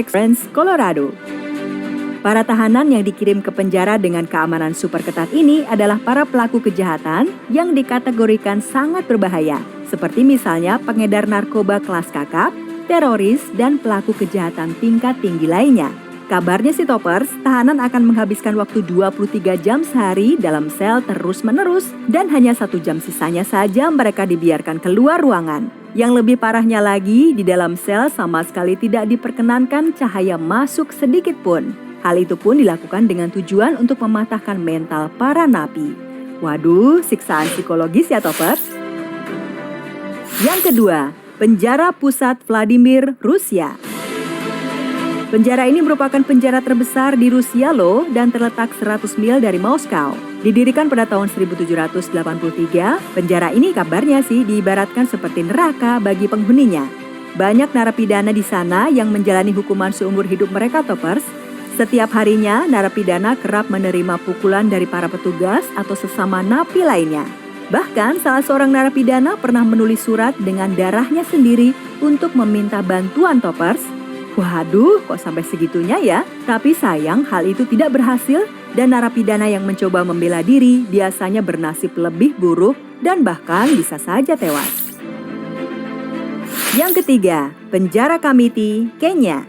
Springs, Colorado. Para tahanan yang dikirim ke penjara dengan keamanan super ketat ini adalah para pelaku kejahatan yang dikategorikan sangat berbahaya, seperti misalnya pengedar narkoba kelas kakap, teroris, dan pelaku kejahatan tingkat tinggi lainnya. Kabarnya si Toppers, tahanan akan menghabiskan waktu 23 jam sehari dalam sel terus-menerus dan hanya 1 jam sisanya saja mereka dibiarkan keluar ruangan. Yang lebih parahnya lagi, di dalam sel sama sekali tidak diperkenankan cahaya masuk sedikit pun. Hal itu pun dilakukan dengan tujuan untuk mematahkan mental para napi. Waduh, siksaan psikologis ya Toppers. Yang kedua, penjara pusat Vladimir, Rusia. Penjara ini merupakan penjara terbesar di Rusia loh dan terletak 100 mil dari Moskow. Didirikan pada tahun 1783, penjara ini kabarnya sih diibaratkan seperti neraka bagi penghuninya. Banyak narapidana di sana yang menjalani hukuman seumur hidup mereka Toppers. Setiap harinya, narapidana kerap menerima pukulan dari para petugas atau sesama napi lainnya. Bahkan salah seorang narapidana pernah menulis surat dengan darahnya sendiri untuk meminta bantuan Toppers. Waduh, kok sampai segitunya ya? Tapi sayang hal itu tidak berhasil dan narapidana yang mencoba membela diri biasanya bernasib lebih buruk dan bahkan bisa saja tewas. Yang ketiga, penjara Kamiti, Kenya.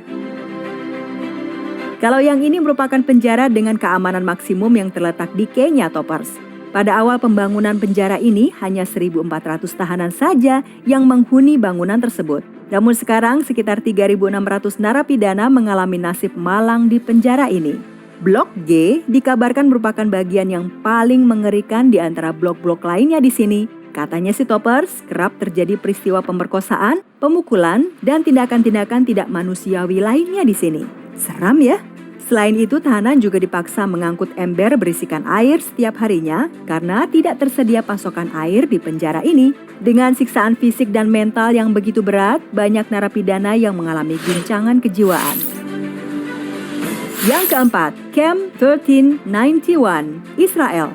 Kalau yang ini merupakan penjara dengan keamanan maksimum yang terletak di Kenya, Toppers. Pada awal pembangunan penjara ini hanya 1.400 tahanan saja yang menghuni bangunan tersebut. Namun sekarang sekitar 3.600 narapidana mengalami nasib malang di penjara ini. Blok G dikabarkan merupakan bagian yang paling mengerikan di antara blok-blok lainnya di sini. Katanya si Toppers, kerap terjadi peristiwa pemerkosaan, pemukulan, dan tindakan-tindakan tidak manusiawi lainnya di sini. Seram ya? Selain itu, tahanan juga dipaksa mengangkut ember berisikan air setiap harinya karena tidak tersedia pasokan air di penjara ini. Dengan siksaan fisik dan mental yang begitu berat, banyak narapidana yang mengalami guncangan kejiwaan. Yang keempat, Camp 1391, Israel.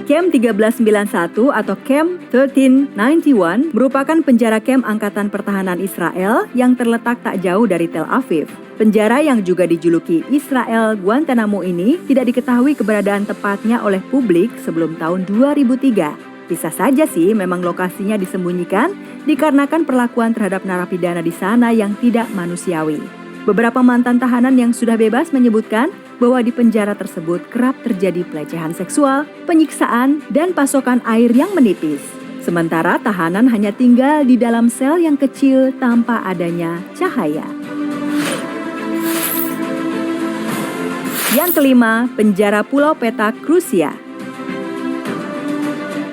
Camp 1391 atau Camp 1391 merupakan penjara camp Angkatan Pertahanan Israel yang terletak tak jauh dari Tel Aviv. Penjara yang juga dijuluki Israel Guantanamo ini tidak diketahui keberadaan tepatnya oleh publik sebelum tahun 2003. Bisa saja sih memang lokasinya disembunyikan dikarenakan perlakuan terhadap narapidana di sana yang tidak manusiawi. Beberapa mantan tahanan yang sudah bebas menyebutkan bahwa di penjara tersebut kerap terjadi pelecehan seksual, penyiksaan, dan pasokan air yang menipis. Sementara tahanan hanya tinggal di dalam sel yang kecil tanpa adanya cahaya. Yang kelima, penjara Pulau Petak, Rusia.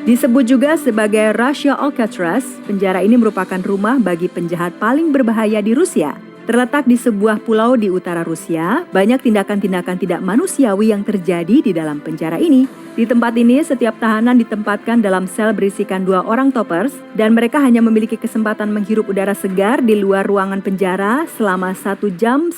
Disebut juga sebagai Russia Alcatraz, penjara ini merupakan rumah bagi penjahat paling berbahaya di Rusia. Terletak di sebuah pulau di utara Rusia, banyak tindakan-tindakan tidak manusiawi yang terjadi di dalam penjara ini. Di tempat ini, setiap tahanan ditempatkan dalam sel berisikan 2 orang Toppers, dan mereka hanya memiliki kesempatan menghirup udara segar di luar ruangan penjara selama 1,5 jam.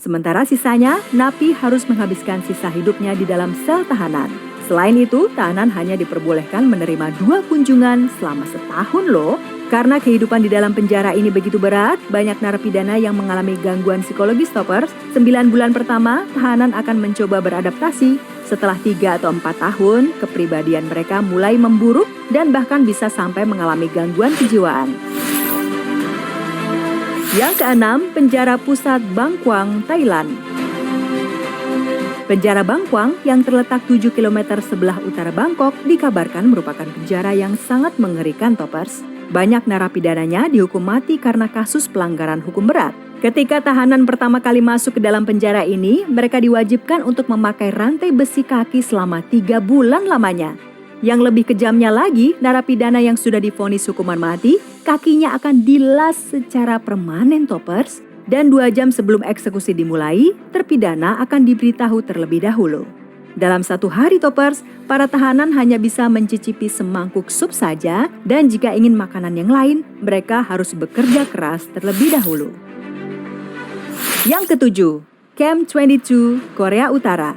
Sementara sisanya, napi harus menghabiskan sisa hidupnya di dalam sel tahanan. Selain itu, tahanan hanya diperbolehkan menerima 2 kunjungan selama setahun loh. Karena kehidupan di dalam penjara ini begitu berat, banyak narapidana yang mengalami gangguan psikologis Toppers. 9 bulan pertama, tahanan akan mencoba beradaptasi. Setelah 3 atau 4 tahun, kepribadian mereka mulai memburuk dan bahkan bisa sampai mengalami gangguan kejiwaan. Yang keenam, penjara pusat Bangkwang, Thailand. Penjara Bangkwang yang terletak 7 km sebelah utara Bangkok dikabarkan merupakan penjara yang sangat mengerikan Toppers. Banyak narapidananya dihukum mati karena kasus pelanggaran hukum berat. Ketika tahanan pertama kali masuk ke dalam penjara ini, mereka diwajibkan untuk memakai rantai besi kaki selama 3 bulan lamanya. Yang lebih kejamnya lagi, narapidana yang sudah divonis hukuman mati, kakinya akan dilas secara permanen Toppers. Dan 2 jam sebelum eksekusi dimulai, terpidana akan diberitahu terlebih dahulu. Dalam 1 hari Toppers, para tahanan hanya bisa mencicipi semangkuk sup saja dan jika ingin makanan yang lain, mereka harus bekerja keras terlebih dahulu. Yang ketujuh, Camp 22, Korea Utara.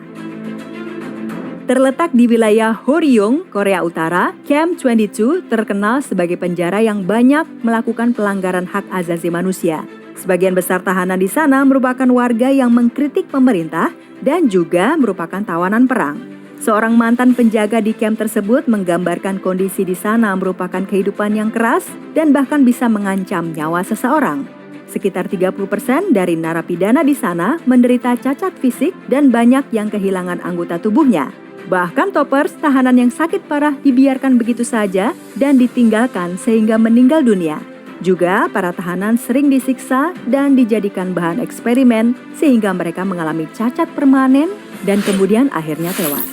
Terletak di wilayah Horyong, Korea Utara, Camp 22 terkenal sebagai penjara yang banyak melakukan pelanggaran hak asasi manusia. Sebagian besar tahanan di sana merupakan warga yang mengkritik pemerintah dan juga merupakan tawanan perang. Seorang mantan penjaga di kamp tersebut menggambarkan kondisi di sana merupakan kehidupan yang keras dan bahkan bisa mengancam nyawa seseorang. Sekitar 30% dari narapidana di sana menderita cacat fisik dan banyak yang kehilangan anggota tubuhnya. Bahkan Toppers, tahanan yang sakit parah dibiarkan begitu saja dan ditinggalkan sehingga meninggal dunia. Juga para tahanan sering disiksa dan dijadikan bahan eksperimen sehingga mereka mengalami cacat permanen dan kemudian akhirnya tewas.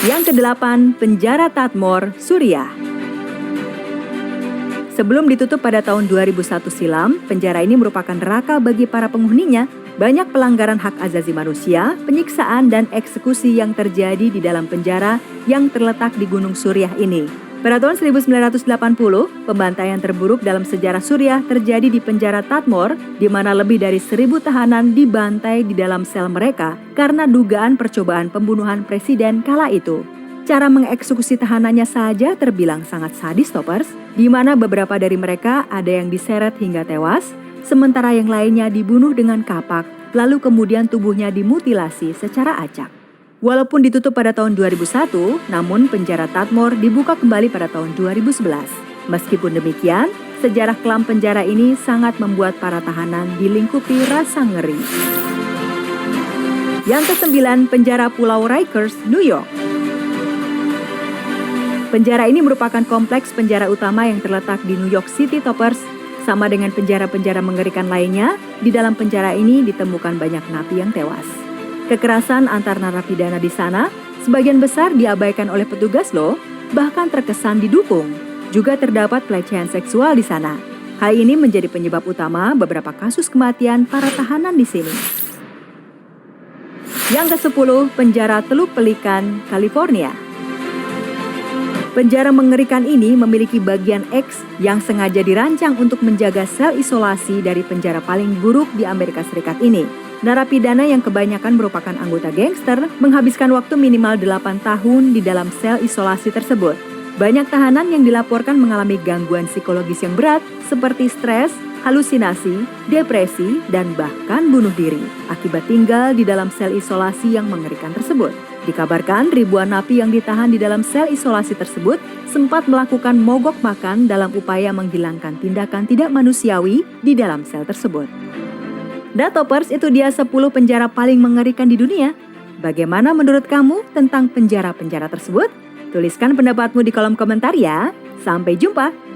Yang kedelapan, penjara Tadmor, Suriah. Sebelum ditutup pada tahun 2001 silam, penjara ini merupakan neraka bagi para penghuninya. Banyak pelanggaran hak asasi manusia, penyiksaan, dan eksekusi yang terjadi di dalam penjara yang terletak di Gunung Suriah ini. Pada tahun 1980, pembantaian terburuk dalam sejarah Suriah terjadi di penjara Tadmor, di mana lebih dari 1.000 tahanan dibantai di dalam sel mereka karena dugaan percobaan pembunuhan presiden kala itu. Cara mengeksekusi tahanannya saja terbilang sangat sadis, Toppers, di mana beberapa dari mereka ada yang diseret hingga tewas, sementara yang lainnya dibunuh dengan kapak, lalu kemudian tubuhnya dimutilasi secara acak. Walaupun ditutup pada tahun 2001, namun penjara Tadmor dibuka kembali pada tahun 2011. Meskipun demikian, sejarah kelam penjara ini sangat membuat para tahanan dilingkupi rasa ngeri. Yang ke-9, penjara Pulau Rikers, New York. Penjara ini merupakan kompleks penjara utama yang terletak di New York City, Toppers. Sama dengan penjara-penjara mengerikan lainnya, di dalam penjara ini ditemukan banyak napi yang tewas. Kekerasan antar narapidana di sana sebagian besar diabaikan oleh petugas loh, bahkan terkesan didukung. Juga terdapat pelecehan seksual di sana. Hal ini menjadi penyebab utama beberapa kasus kematian para tahanan di sini. Yang ke-10, penjara Teluk Pelikan, California. Penjara mengerikan ini memiliki bagian X yang sengaja dirancang untuk menjaga sel isolasi dari penjara paling buruk di Amerika Serikat ini. Narapidana yang kebanyakan merupakan anggota gangster menghabiskan waktu minimal 8 tahun di dalam sel isolasi tersebut. Banyak tahanan yang dilaporkan mengalami gangguan psikologis yang berat seperti stres, halusinasi, depresi, dan bahkan bunuh diri akibat tinggal di dalam sel isolasi yang mengerikan tersebut. Dikabarkan ribuan napi yang ditahan di dalam sel isolasi tersebut sempat melakukan mogok makan dalam upaya menghilangkan tindakan tidak manusiawi di dalam sel tersebut. Toppers, itu dia 10 penjara paling mengerikan di dunia. Bagaimana menurut kamu tentang penjara-penjara tersebut? Tuliskan pendapatmu di kolom komentar ya. Sampai jumpa!